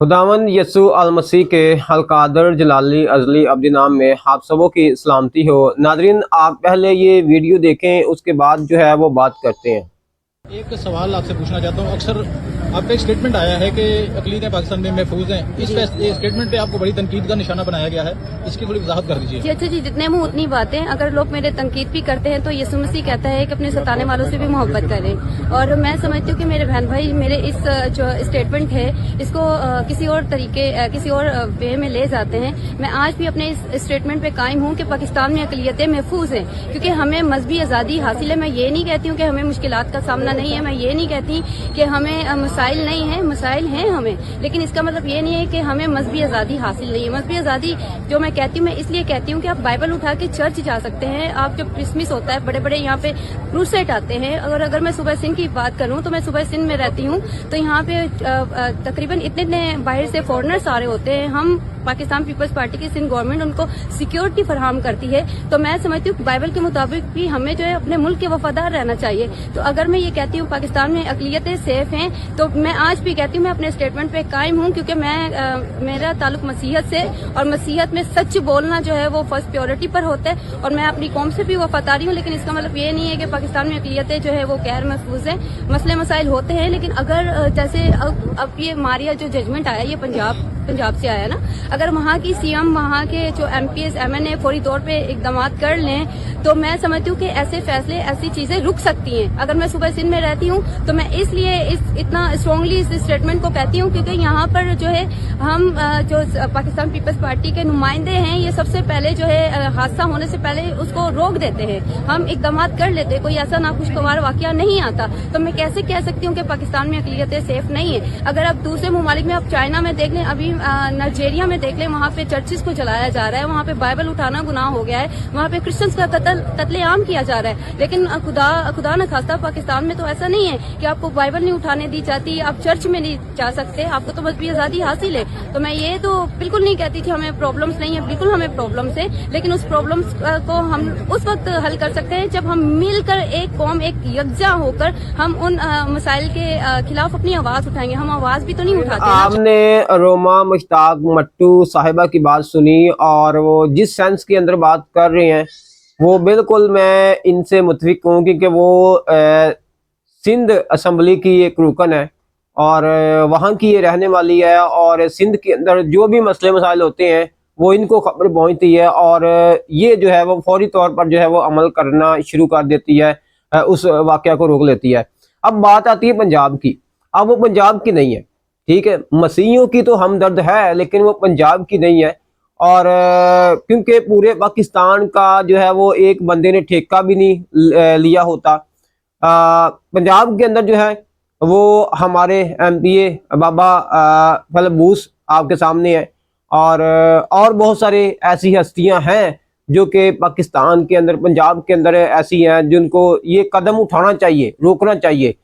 खुदावंद यसु अलमसीह के हल्कादर जलाली अजली अब्दी नाम में आप सबों की सलामती हो। नादरीन, आप पहले ये वीडियो देखें, उसके बाद जो है वो बात करते हैं। एक सवाल आपसे पूछना चाहता हूँ। अक्सर आपका एक स्टेटमेंट आया है कि अक़लीदें पाकिस्तान में महफूज हैं। इस स्टेटमेंट पे आपको बड़ी तनकीद का निशाना बनाया गया है, इसकी थोड़ी वजाहत कर दीजिए। जी अच्छा जी, जितने मुंह उतनी बातें। अगर लोग मेरे तनकीद भी करते हैं तो यीशु मसीह कहता है कि अपने सताने वालों से भी मोहब्बत करें। और मैं समझती हूँ कि मेरे बहन भाई मेरे इस जो स्टेटमेंट है इसको किसी और तरीके किसी और वे में ले जाते हैं। मैं आज भी अपने इस स्टेटमेंट पे कायम हूँ कि पाकिस्तान में अक़लियतें महफूज हैं, क्योंकि हमें मजहबी आज़ादी हासिल है। मैं ये नहीं कहती हूँ कि हमें मुश्किलात का सामना नहीं है, मैं ये नहीं कहती कि हमें मसाइल नहीं है, मसाइल हैं हमें, लेकिन इसका मतलब ये नहीं है कि हमें मजहबी आज़ादी हासिल नहीं है। मजहबी आज़ादी जो मैं कहती हूँ, मैं इसलिए कहती हूँ कि आप बाइबल उठा के चर्च जा सकते हैं। आप जब क्रिसमस होता है, बड़े बड़े यहाँ पे क्रूसेट आते हैं। और अगर मैं सुबह सिंध की बात करूँ तो मैं सुबह सिंध में रहती हूँ, तो यहाँ पे तकरीबन इतने बाहर से फॉरेनर्स आ रहे होते हैं। हम पाकिस्तान पीपल्स पार्टी की सिंध गवर्नमेंट उनको सिक्योरिटी फराहम करती है। तो मैं समझती हूँ बाइबल के मुताबिक भी हमें जो है अपने मुल्क के वफादार रहना चाहिए। तो अगर मैं ये कहती हूँ पाकिस्तान में अक़लियतें सेफ हैं, तो मैं आज भी कहती हूँ मैं अपने स्टेटमेंट पे कायम हूँ, क्योंकि मेरा ताल्लुक मसीहत से, और मसीहत में सच बोलना जो है वो फर्स्ट प्योरिटी पर होता है। और मैं अपनी कौम से भी वफादारी हूँ, लेकिन इसका मतलब ये नहीं है कि पाकिस्तान में अक़लियतें जो है वो गैर महफूज हैं। मसले मसाइल होते हैं, लेकिन अगर जैसे अब ये मारिया जो जजमेंट आया, ये पंजाब से आया ना, अगर वहाँ की सीएम, वहाँ के जो एमपीएस एमएनए फौरी तौर पे इकदाम कर लें, तो मैं समझती हूँ कि ऐसे फैसले, ऐसी चीजें रुक सकती हैं। अगर मैं सुबह सिंध में रहती हूँ तो मैं इसलिए इतना स्ट्रांगली इस स्टेटमेंट को कहती हूँ, क्योंकि यहाँ पर जो है हम जो पाकिस्तान पीपल्स पार्टी के नुमाइंदे हैं, ये सबसे पहले जो है हादसा होने से पहले उसको रोक देते हैं। हम इकदाम कर लेते हैं, कोई ऐसा नाखुशगवार वाकया नहीं आता। तो मैं कैसे कह सकती हूँ कि पाकिस्तान में अक़लियतें सेफ नहीं है। अगर आप दूसरे ममालिक में, आप चाइना में देख लें, अभी नाइजीरिया में देख लें, वहाँ पे चर्चिस को जलाया जा रहा है, वहाँ पे बाइबल उठाना गुनाह हो गया है, वहाँ पे क्रिश्चियंस का कत्लेआम किया जा रहा है। लेकिन खुदा न खास्ता पाकिस्तान में तो ऐसा नहीं है कि आपको बाइबल नहीं उठाने दी जाती, आप चर्च में नहीं जा सकते, आपको तो मजहबी आज़ादी हासिल है। तो मैं ये तो बिल्कुल नहीं कहती कि हमें प्रॉब्लम्स नहीं है, बिल्कुल हमें प्रॉब्लम्स है, लेकिन उस प्रॉब्लम्स को हम उस वक्त हल कर सकते हैं जब हम मिलकर, एक कौम, एक यकजा होकर हम उन मसाइल के खिलाफ अपनी आवाज उठाएंगे। हम आवाज भी तो नहीं उठाते। आपने रोमा मुश्ताक मट्टू साहिबा की बात सुनी, और वो जिस सेंस के अंदर बात कर रहे हैं वो बिल्कुल मैं इनसे मुतफिक हूँ, क्योंकि वो सिंध असम्बली की एक रुकन है और वहाँ की ये रहने वाली है, और सिंध के अंदर जो भी मसले मसाइल होते हैं वो इनको खबर पहुँचती है, और ये जो है वो फौरी तौर पर जो है वो अमल करना शुरू कर देती है, उस वाक़या को रोक लेती है। अब बात आती है पंजाब की। अब वो पंजाब की नहीं है, ठीक है, मसीहियों की तो हमदर्द है, लेकिन वो पंजाब की नहीं है। और क्योंकि पूरे पाकिस्तान का जो है वो एक बंदे ने ठेका भी नहीं लिया होता। पंजाब के अंदर जो है वो हमारे एमपीए बाबा फलबूस आपके सामने है, और बहुत सारे ऐसी हस्तियां हैं जो कि पाकिस्तान के अंदर, पंजाब के अंदर ऐसी हैं जिनको ये कदम उठाना चाहिए, रोकना चाहिए।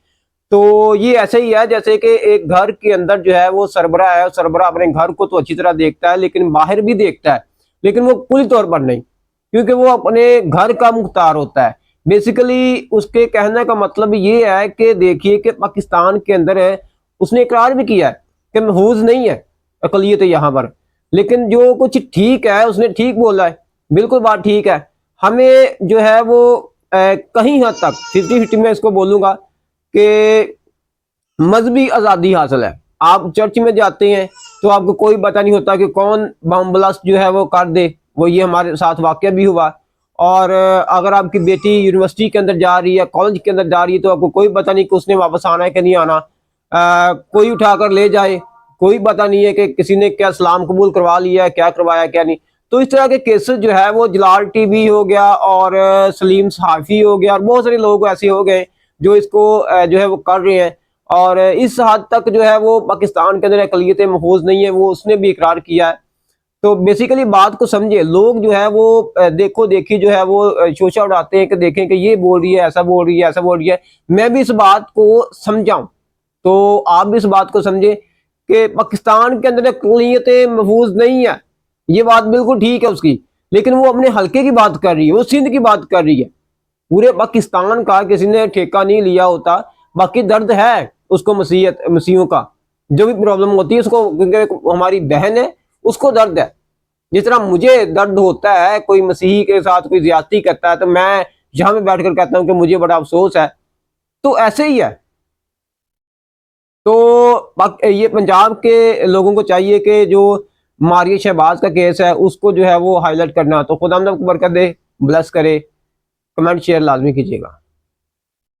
तो ये ऐसे ही है जैसे कि एक घर के अंदर जो है वो सरबरा है, सरबरा अपने घर को तो अच्छी तरह देखता है, लेकिन बाहर भी देखता है, लेकिन वो पूरी तौर पर नहीं, क्योंकि वो अपने घर का मुख्तार होता है। बेसिकली उसके कहने का मतलब ये है कि देखिए कि पाकिस्तान के अंदर है, उसने इकरार भी किया है कि महफूज नहीं है अक़लियत यहाँ पर, लेकिन जो कुछ ठीक है उसने ठीक बोला है, बिल्कुल बात ठीक है। हमें जो है वो कहीं हद तक 50-50 में इसको बोलूँगा कि मजहबी आज़ादी हासिल है। आप चर्च में जाते हैं तो आपको कोई पता नहीं होता कि कौन बम ब्लास्ट जो है वो कर दे, वो ये हमारे साथ वाक़या भी हुआ। और अगर आपकी बेटी यूनिवर्सिटी के अंदर जा रही है, कॉलेज के अंदर जा रही है, तो आपको कोई पता नहीं कि उसने वापस आना है कि नहीं आना, कोई उठाकर ले जाए, कोई पता नहीं है कि किसी ने क्या इस्लाम कबूल करवा लिया है, क्या करवाया क्या नहीं। तो इस तरह के केसेस जो है वो जलाल टीवी हो गया, और सलीम सहाफ़ी हो गया, और बहुत सारे लोग ऐसे हो गए जो इसको जो है वो कर रहे हैं। और इस हद तक जो है वो पाकिस्तान के अंदर अक़लियतें महफूज नहीं है, वो उसने भी इकरार किया है। तो बेसिकली बात को समझे, लोग जो है वो देखो देखी जो है वो शोशा उड़ाते हैं कि देखें कि ये बोल रही है, ऐसा बोल रही है, ऐसा बोल रही है। मैं भी इस बात को समझाऊं तो आप भी इस बात को समझे कि पाकिस्तान के अंदर अक़लियतें महफूज नहीं है, ये बात बिल्कुल ठीक है उसकी, लेकिन वो अपने हल्के की बात कर रही है, वो सिंध की बात कर रही है। पूरे पाकिस्तान का किसी ने ठेका नहीं लिया होता। बाकी दर्द है उसको मसीहियों का, جو بھی پرابلم ہوتی ہے اس کو، کیونکہ ہماری بہن ہے اس کو درد ہے، جس طرح مجھے درد ہوتا ہے کوئی مسیحی کے ساتھ کوئی زیادتی کرتا ہے تو میں یہاں میں بیٹھ کر کہتا ہوں کہ مجھے بڑا افسوس ہے، تو ایسے ہی ہے۔ تو یہ پنجاب کے لوگوں کو چاہیے کہ جو ماریہ شہباز کا کیس ہے اس کو جو ہے وہ ہائی لائٹ کرنا، تو خدا ہم کو برکت دے، بلیس کرے، کمنٹ شیئر لازمی کیجیے گا۔